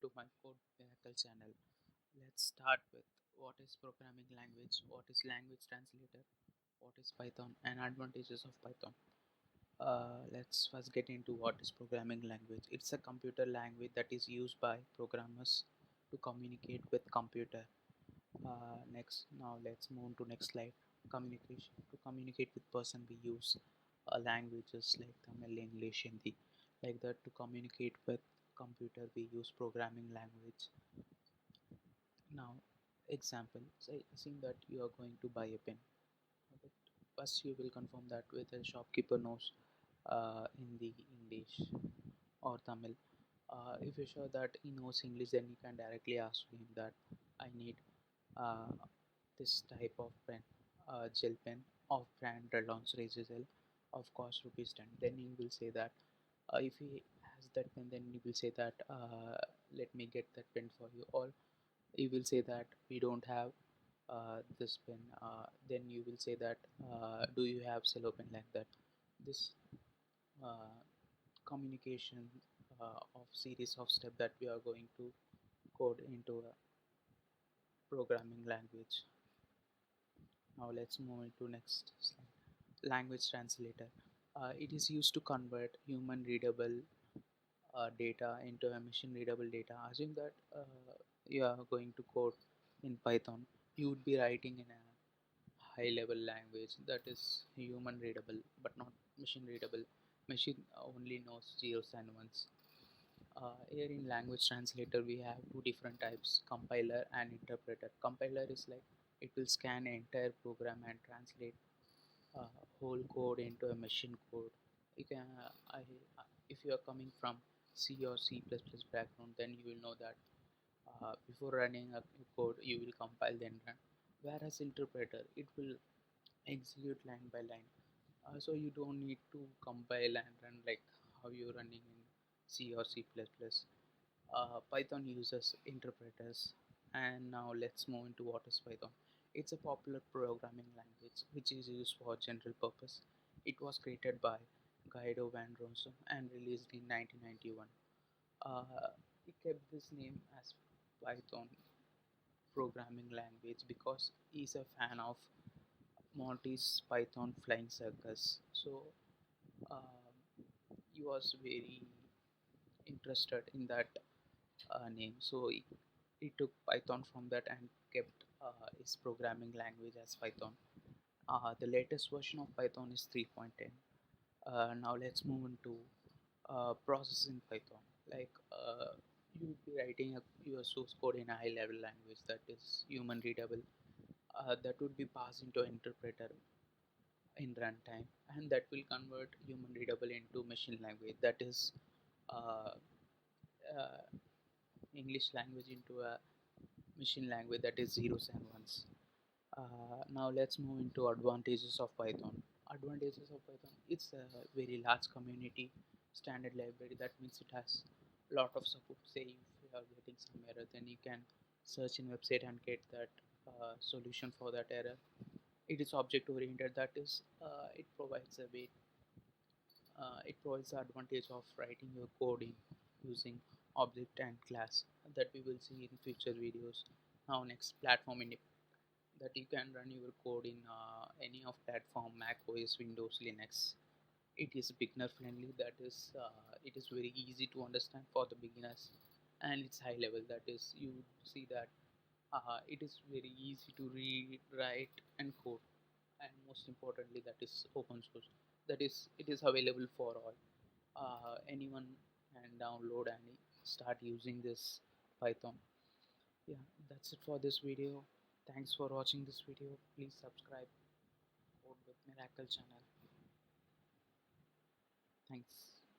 to my Code Miracle channel. Let's start with what is programming language, what is language translator, what is Python, and advantages of Python. Let's first get into what is programming language. It's a computer language that is used by programmers to communicate with computer. Now let's move to next slide. Communication. To communicate with person, we use languages like Tamil, English, Hindi. Like that, to communicate with computer, we use programming language. Now, example. Say, assume that you are going to buy a pen. But first, you will confirm that with a shopkeeper knows Hindi, English, or Tamil. If you're sure that he knows English, then you can directly ask him that I need uh, this type of pen, gel pen of brand Relance Razor Gel of cost rupees 10. Then he will say that if he has that pen, then he will say that let me get that pen for you, or he will say that we don't have this pen. Then you will say that do you have cello pen, like that. This uh, communication of series of steps that we are going to code into a programming language. Now let's move into next slide. Language translator. It is used to convert human readable data into a machine readable data. Assume that you are going to code in Python, you would be writing in a high level language that is human readable but not machine readable. Machine only knows zeros and ones. Here in language translator we have two different types, compiler and interpreter. Compiler is like it will scan an entire program and translate whole code into a machine code. You can if you are coming from C or C++ background, then you will know that before running a code you will compile then run. Whereas interpreter, it will execute line by line. So you don't need to compile and run like how you're running in C or C++. Python uses interpreters. And now let's move into what is Python. It's a popular programming language which is used for general purpose. It was created by Guido van Rossum and released in 1991. He kept this name as Python programming language because he's a fan of Monty's Python Flying Circus. So he was very interested in that name. So he took Python from that and kept his programming language as Python. The latest version of Python is 3.10. Now let's move into processing Python. Like you would be writing your source code in a high level language that is human readable. That would be passed into an interpreter in runtime, and that will convert human readable into machine language, that is uh, uh, English language into a machine language, that is zeros and ones. Now let's move into advantages of Python. Advantages of Python: it's a very large community standard library. That means it has a lot of support. Say if you are getting some error, then you can search in website and get that solution for that error. It is object oriented. That is, it provides the advantage of writing your code in using object and class that we will see in future videos. Now next, platform independent, that you can run your code in any of platform, Mac OS, Windows, Linux. It is beginner friendly, that is it is very easy to understand for the beginners, and it's high level, that is you see that it is very easy to read, write and code, and most importantly that is open source, that is it is available for all. Anyone can download and start using this Python. Yeah, that's it for this video. Thanks for watching this video. Please subscribe Code with Miracle channel. Thanks.